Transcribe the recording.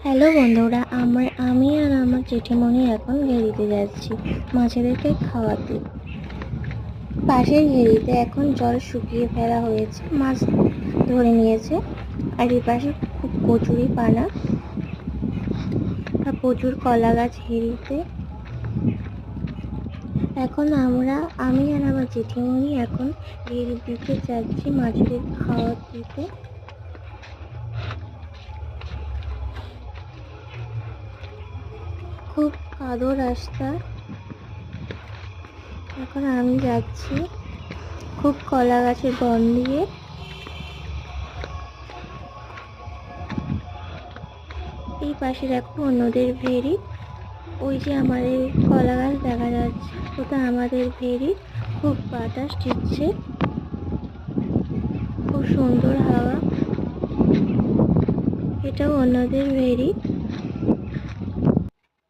Hello বন্ধুরা, আমি আর আমার জেঠিমণি এখন ঘেরিতে যাচ্ছি মাছেদেরকে খাওয়াতে। পাশের ঘেরিতে এখন জল শুকিয়ে ফেলা হয়েছে, মাছ ধরে নিয়েছে। আর এই পাশে খুব কচুরি পানা আর প্রচুর কলা গাছ ঘেরিতে। এখন আমি আর আমার জেঠিমণি এখন ঘেরির দিকে যাচ্ছি মাছেদের খাওয়া দিতে। খুব কাদো রাস্তা, এখন আমি যাচ্ছি খুব কলা গাছের বন দিয়ে। এই পাশে দেখো অন্যদের ভেরি, ওই যে আমাদের কলা গাছ দেখা যাচ্ছে, ওটা আমাদের ভেরি। খুব বাতাস দিচ্ছে, খুব সুন্দর হাওয়া। এটাও অন্যদের ভেরি।